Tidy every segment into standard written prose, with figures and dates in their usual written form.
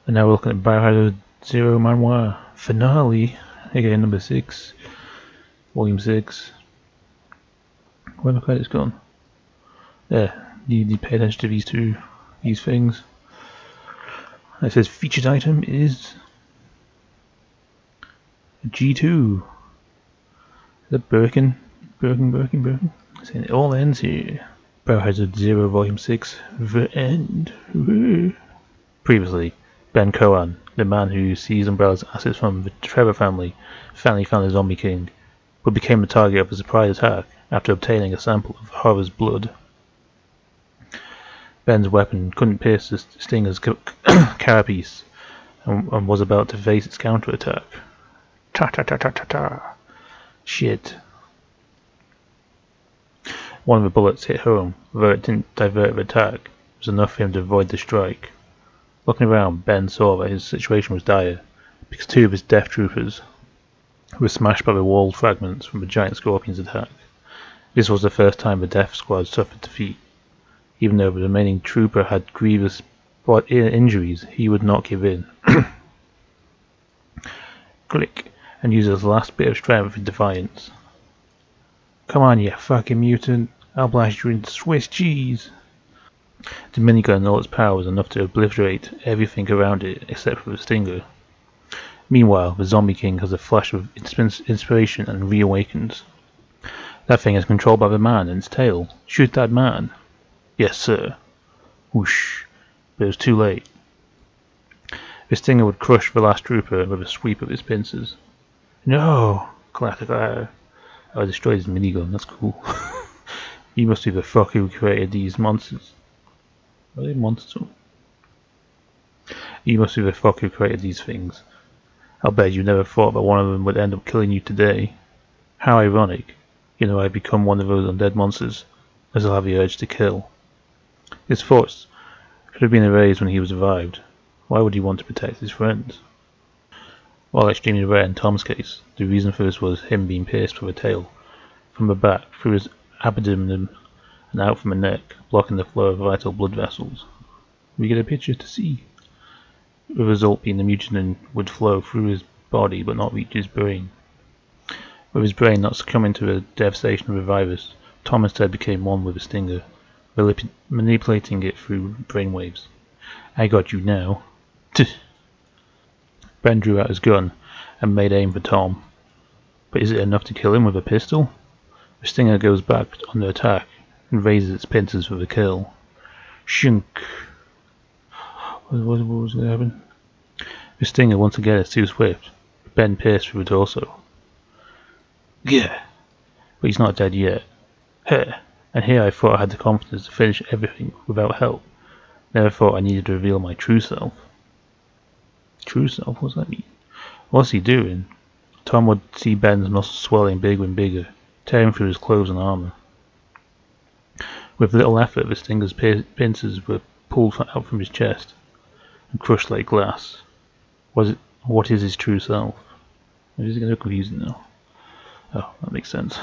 And now we're looking at Biohazard Zero Manhua Finale, again number 6, Volume 6. Where have my credits gone? There, you need to pay attention to these things. It says featured item is G2. Is that Birkin? Saying it all ends here. Biohazard Zero Volume 6, The End. Previously, Ben Cohen, the man who seized Umbrella's assets from the Trevor family, finally found the Zombie King, but became the target of a surprise attack after obtaining a sample of Horror's blood. Ben's weapon couldn't pierce the Stinger's carapace and was about to face its counterattack. Ta-ta-ta-ta-ta-ta. Shit. One of the bullets hit home, though it didn't divert the attack. It was enough for him to avoid the strike. Looking around, Ben saw that his situation was dire, because 2 of his death troopers were smashed by the wall fragments from the giant scorpion's attack. This was the first time the death squad suffered defeat. Even though the remaining trooper had grievous injuries, he would not give in. Click, and used his last bit of strength in defiance. Come on, you fucking mutant, I'll blast you into Swiss cheese. The minigun and all its power was enough to obliterate everything around it except for the Stinger. Meanwhile, the Zombie King has a flash of inspiration and reawakens. That thing is controlled by the man and its tail. Shoot that man. Yes, sir. Whoosh. But it was too late. The Stinger would crush the last trooper with a sweep of its pincers. No! Clatter. I destroyed his minigun, that's cool. He must be the fuck who created these monsters. Are they monsters? You must be the fuck who created these things. I'll bet you never thought that one of them would end up killing you today. How ironic. You know, I become one of those undead monsters, as I'll have the urge to kill. His thoughts could have been erased when he was revived. Why would he want to protect his friends? While extremely rare in Tom's case, the reason for this was him being pierced with a tail, from the back, through his abdomen, and out from the neck, blocking the flow of vital blood vessels. We get a picture to see. The result being the mutagen would flow through his body but not reach his brain. With his brain not succumbing to the devastation of the virus, Tom instead became one with the Stinger, manipulating it through brainwaves. I got you now. Ben drew out his gun and made aim for Tom. But is it enough to kill him with a pistol? The Stinger goes back under attack and raises its pincers for the kill. Shunk. What was going to happen? The Stinger once again is too swift. Ben pierced through the torso. Yeah, but he's not dead yet. And here I thought I had the confidence to finish everything without help. Never thought I needed to reveal my true self. True self? What does that mean? What's he doing? Tom would see Ben's muscles swelling bigger and bigger, tearing through his clothes and armor. With little effort, the Stinger's pincers were pulled out from his chest and crushed like glass. What is his true self? Is it going to be confusing now? Oh, that makes sense.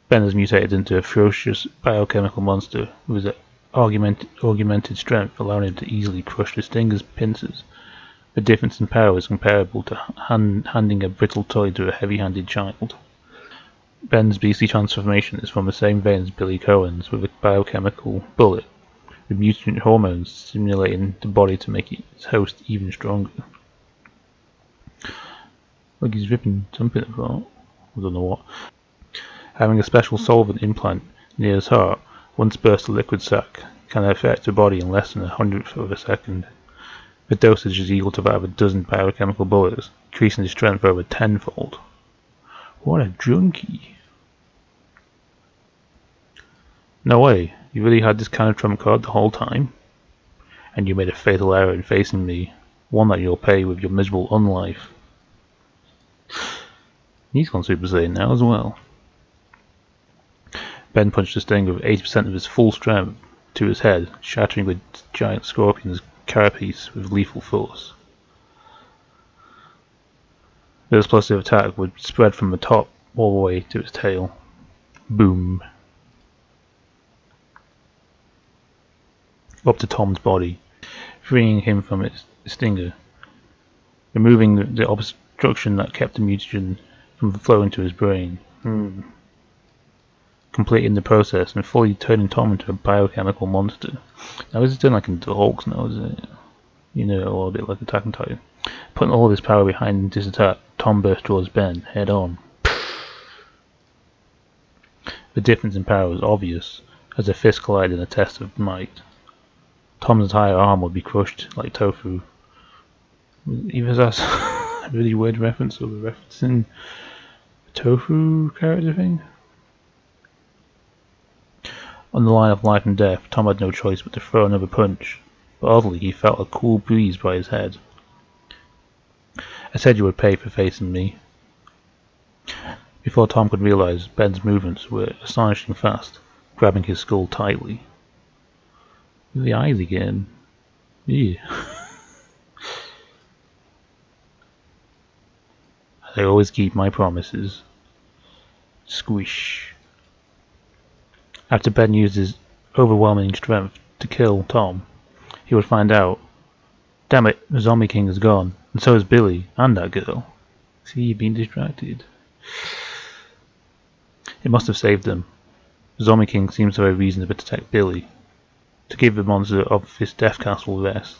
Ben has mutated into a ferocious biochemical monster with his augmented strength, allowing him to easily crush the Stinger's pincers. The difference in power is comparable to handing a brittle toy to a heavy-handed child. Ben's beastly transformation is from the same vein as Billy Cohen's, with a biochemical bullet, with mutant hormones stimulating the body to make its host even stronger. Look, he's ripping something apart. I don't know what. Having a special solvent implant near his heart, once burst a liquid sac can affect the body in less than 1/100th of a second. The dosage is equal to that of a dozen biochemical bullets, increasing his strength over 10-fold. What a junkie! No way, you really had this kind of trump card the whole time? And you made a fatal error in facing me, one that you'll pay with your miserable unlife. He's gone Super Saiyan now as well. Ben punched the Stinger with 80% of his full strength to his head, shattering the giant scorpion's carapace with lethal force. The explosive attack would spread from the top all the way to its tail. Boom. up to Tom's body, freeing him from its stinger, removing the obstruction that kept the mutagen from flowing to his brain, completing the process and fully turning Tom into a biochemical monster. Now is it done like in the Hulks now, is it? You know, a little bit like Attack on Titan. Putting all of his power behind this attack, Tom burst towards Ben, head on. The difference in power was obvious, as their fists collided in a test of might. Tom's entire arm would be crushed like tofu. Even that's a really weird reference, or referencing the tofu character thing. On the line of life and death, Tom had no choice but to throw another punch, but oddly he felt a cool breeze by his head. I said you would pay for facing me. Before Tom could realize, Ben's movements were astonishingly fast, grabbing his skull tightly. The eyes again. Yeah. I always keep my promises. Squish. After Ben used his overwhelming strength to kill Tom, he would find out. Damn it, the Zombie King is gone, and so is Billy, and that girl. See, you've been distracted. It must have saved them. The Zombie King seems to have a reason to protect Billy, to give the monster of his Death Castle rest.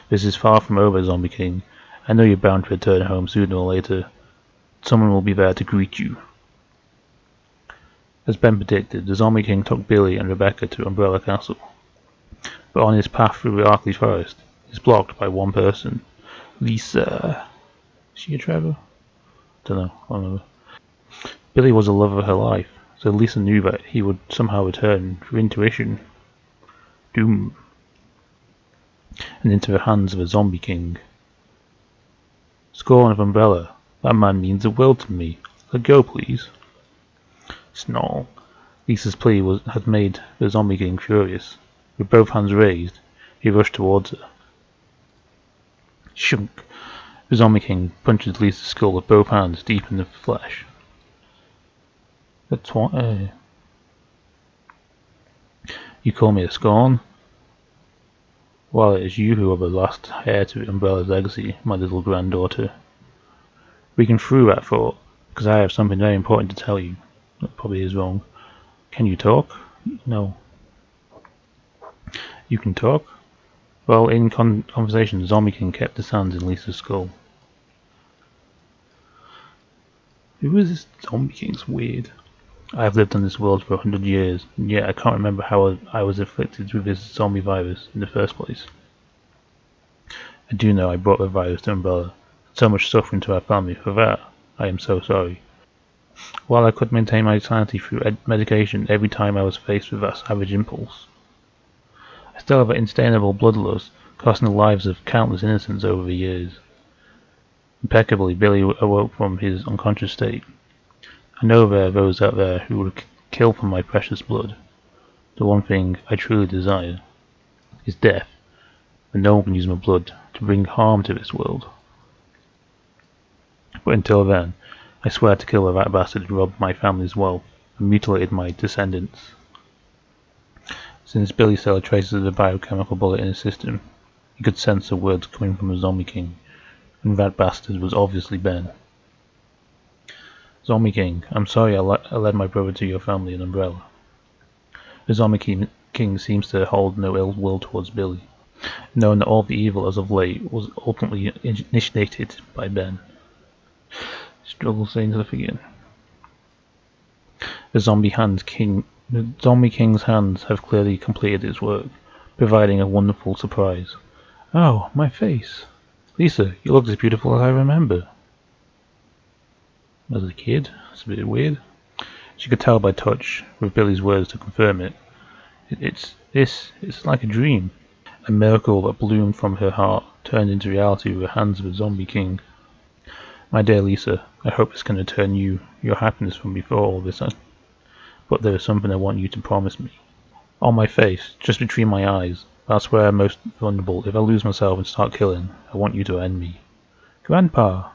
This is far from over, Zombie King. I know you're bound to return home sooner or later. Someone will be there to greet you. As Ben predicted, the Zombie King took Billy and Rebecca to Umbrella Castle. But on his path through the Arkley Forest, he's blocked by one person. Lisa. Is she a Trevor? Don't know. I don't know. Billy was the love of her life, so Lisa knew that he would somehow return through intuition. Doom. And into the hands of a Zombie King. Scorn of Umbrella. That man means the world to me. Let go, please. Snarl. Lisa's plea had made the Zombie King furious. With both hands raised, he rushed towards her. Shunk. The Zombie King punches Lisa's skull with both hands deep in the flesh. That's why. You call me a scorn? Well, it is you who are the last heir to Umbrella's legacy, my little granddaughter. We can through that thought, because I have something very important to tell you. That probably is wrong. Can you talk? No. You can talk? Well, in conversation, Zombie King kept his hands in Lisa's skull. Who is this Zombie King? It's weird. I have lived on this world for 100 years, and yet I can't remember how I was afflicted with this zombie virus in the first place. I do know I brought the virus to Umbrella. So much suffering to our family. For that, I am so sorry. While I could maintain my sanity through medication every time I was faced with that savage impulse, I still have an instainable bloodlust, costing the lives of countless innocents over the years. Impeccably, Billy awoke from his unconscious state. I know there are those out there who would kill for my precious blood. The one thing I truly desire is death, and no one can use my blood to bring harm to this world. But until then, I swear to kill the rat bastard who robbed my family's wealth and mutilated my descendants. Since Billy still had traces of the biochemical bullet in his system, he could sense the words coming from the Zombie King, and that bastard was obviously Ben. Zombie King, I'm sorry I led my brother to your family in Umbrella. The Zombie King seems to hold no ill will towards Billy, knowing that all the evil as of late was ultimately initiated by Ben. Struggle saying to again. The Zombie King's hands have clearly completed its work, providing a wonderful surprise. Oh, my face! Lisa, you look as beautiful as I remember. As a kid, it's a bit weird. She could tell by touch, with Billy's words to confirm it. It's like a dream. A miracle that bloomed from her heart, turned into reality with the hands of the Zombie King. My dear Lisa, I hope this can return you your happiness from before all this, but there is something I want you to promise me. On my face, just between my eyes, that's where I'm most vulnerable. If I lose myself and start killing, I want you to end me. Grandpa!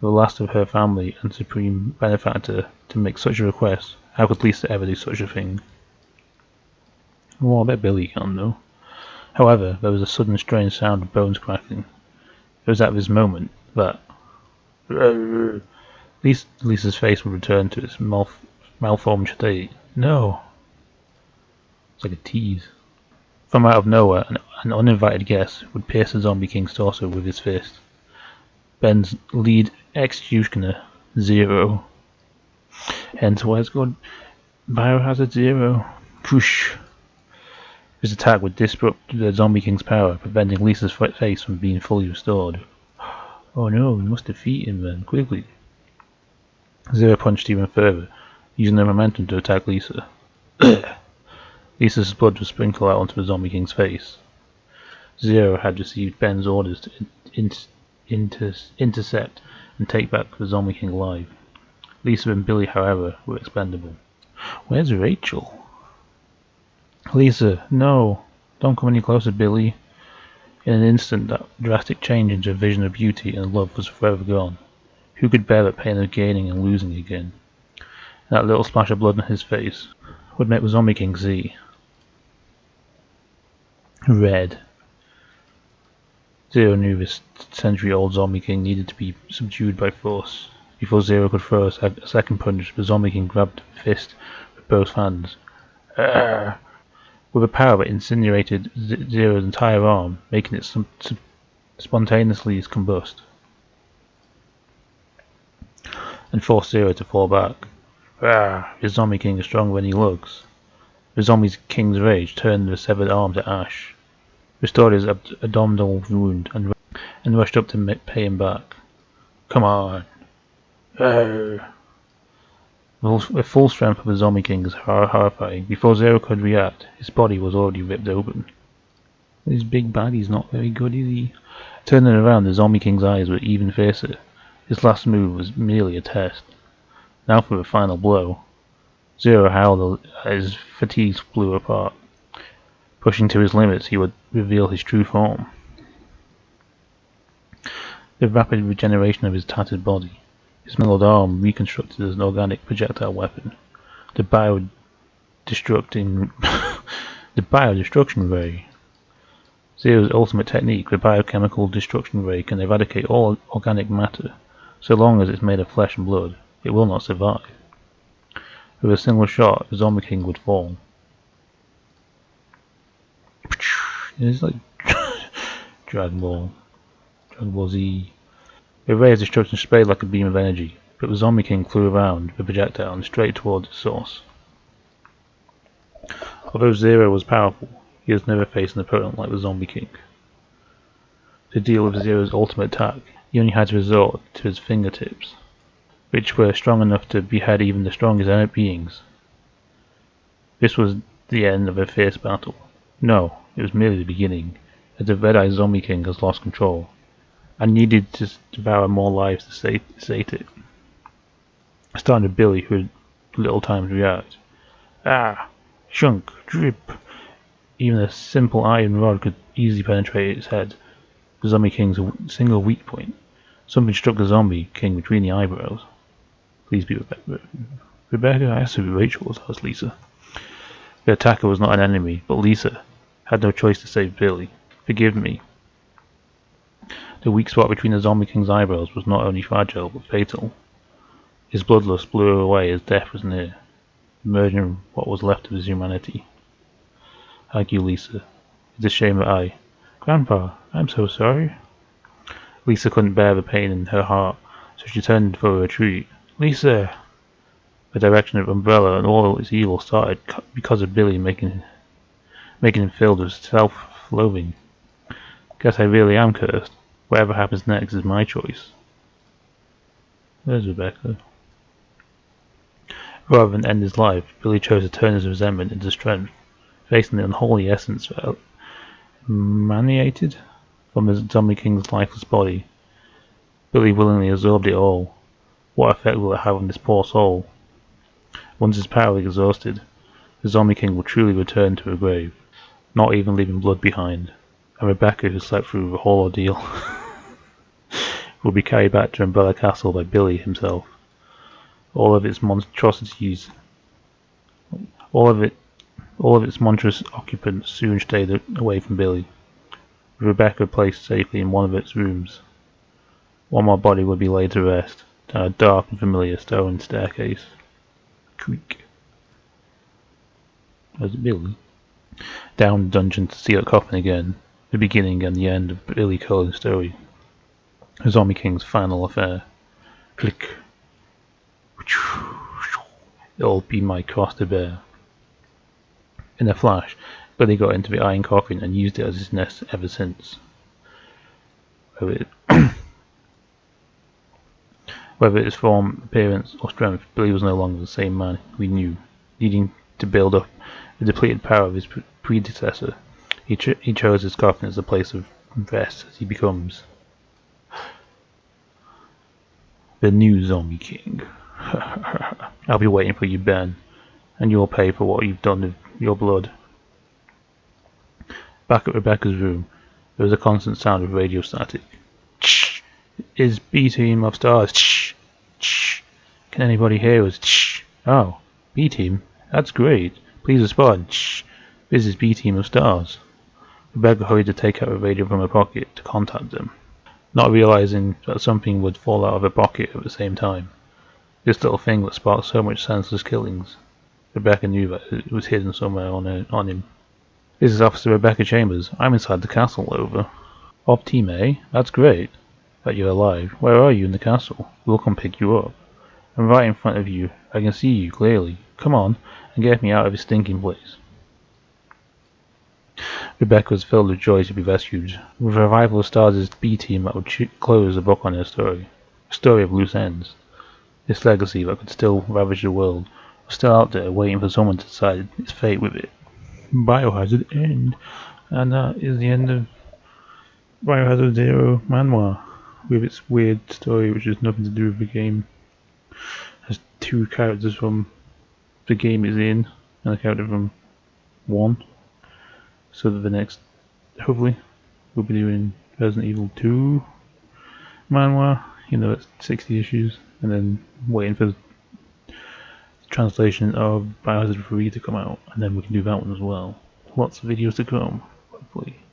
The last of her family and supreme benefactor, to make such a request. How could Lisa ever do such a thing? Well, I bet Billy can, though. However, there was a sudden strange sound of bones cracking. It was at this moment that Lisa's face would return to its malformed state. No! It's like a tease. From out of nowhere, an uninvited guest would pierce the Zombie King's torso with his fist. Ben's lead executioner, Zero. Hence why it's called Biohazard Zero. Push! His attack would disrupt the Zombie King's power, preventing Lisa's face from being fully restored. Oh no, we must defeat him then, quickly. Zero punched even further, using the momentum to attack Lisa. Lisa's blood was sprinkled out onto the Zombie King's face. Zero had received Ben's orders to intercept and take back the Zombie King alive. Lisa and Billy, however, were expendable. Where's Rachel? Lisa, no! Don't come any closer, Billy. In an instant, that drastic change into a vision of beauty and love was forever gone. Who could bear the pain of gaining and losing again? That little splash of blood on his face would make the Zombie King see. Red. Zero knew this century-old Zombie King needed to be subdued by force. Before Zero could throw a second punch, the Zombie King grabbed the fist with both hands. Arrgh! With a power that incinerated Zero's entire arm, making it spontaneously combust, and forced Zero to fall back. Arrgh! The Zombie King is stronger than he looks. The Zombie King's rage turned the severed arm to ash, restored his abdominal wound, and rushed up to pay him back. Come on! Arrgh! The full strength of the Zombie King is horrifying. Before Zero could react, his body was already ripped open. This big baddie's not very good, is he? Turning around, the Zombie King's eyes were even fiercer. His last move was merely a test. Now for the final blow. Zero howled as his fatigues flew apart. Pushing to his limits, he would reveal his true form. The rapid regeneration of his tattered body. His mangled arm reconstructed as an organic projectile weapon. The biodestruction ray. Zero's ultimate technique, the biochemical destruction ray, can eradicate all organic matter. So long as it's made of flesh and blood, it will not survive. With a single shot, the Zombie King would fall. It's like Dragon Ball Z. The ray of destruction sprayed like a beam of energy, but the Zombie King flew around the projectile and straight towards its source. Although Zero was powerful, he has never faced an opponent like the Zombie King. To deal with Zero's ultimate attack, he only had to resort to his fingertips, which were strong enough to behead even the strongest beings. This was the end of a fierce battle. No, it was merely the beginning, as the red-eyed Zombie King has lost control, and needed to devour more lives to sate it. Starting with Billy, who had little time to react. Ah! Shunk! Drip! Even a simple iron rod could easily penetrate its head. The Zombie King's single weak point. Something struck the Zombie King between the eyebrows. Please be Rebecca. I asked if Rachel was, asked Lisa. The attacker was not an enemy, but Lisa had no choice to save Billy. Forgive me. The weak spot between the Zombie King's eyebrows was not only fragile, but fatal. His bloodlust blew away as death was near, merging what was left of his humanity. Thank you, Lisa. It's a shame that Grandpa, I'm so sorry. Lisa couldn't bear the pain in her heart, so she turned for a retreat. Lisa! The direction of Umbrella and all its evil started because of Billy making him filled with self-loathing. Guess I really am cursed. Whatever happens next is my choice. There's Rebecca. Rather than end his life, Billy chose to turn his resentment into strength, facing the unholy essence that emanated from the Zombie King's lifeless body. Billy willingly absorbed it all. What effect will it have on this poor soul? Once his power is exhausted, the Zombie King will truly return to her grave, not even leaving blood behind, and Rebecca, who slept through the whole ordeal, will be carried back to Umbrella Castle by Billy himself. All of its monstrosities, all of All of its monstrous occupants soon stayed away from Billy, with Rebecca placed safely in one of its rooms. One more body would be laid to rest, down a dark and familiar stone staircase. Creak. Was it Billy? Down the dungeon to see that coffin again, the beginning and the end of Billy Cullen's story. The Zombie King's final affair. Click. It'll be my cross to bear. In a flash, Billy got into the iron coffin and used it as his nest ever since. Whether its form, appearance, or strength, Billy was no longer the same man we knew, needing to build up the depleted power of his predecessor. He chose his coffin as a place of rest as he becomes the new Zombie King. I'll be waiting for you, Ben, and you'll pay for what you've done with your blood. Back at Rebecca's room, there was a constant sound of radio static. Shh! Is B-Team of Stars? Shh! Shh! Can anybody hear us? Shh! Oh, B-Team? That's great. Please respond. Shh! This is B-Team of Stars. Rebecca hurried to take out a radio from her pocket to contact them, not realizing that something would fall out of her pocket at the same time. This little thing that sparked so much senseless killings. Rebecca knew that it was hidden somewhere on him. This is Officer Rebecca Chambers. I'm inside the castle, over. Op Team A? That's great that you're alive. Where are you in the castle? We'll come pick you up. I'm right in front of you. I can see you clearly. Come on and get me out of this stinking place. Rebecca was filled with joy to be rescued. With the arrival of Stars' B-Team that would close the book on her story. A story of loose ends. This legacy that could still ravage the world was still out there waiting for someone to decide its fate with it. Biohazard end. And that is the end of Biohazard Zero manhwa, with its weird story which has nothing to do with the game. It has two characters from the game it's in, and a character from 1. So that the next, hopefully, we'll be doing Resident Evil 2 manhwa, it's 60 issues, and then waiting for the translation of Biohazard 3 to come out, and then we can do that one as well. Lots of videos to come, hopefully.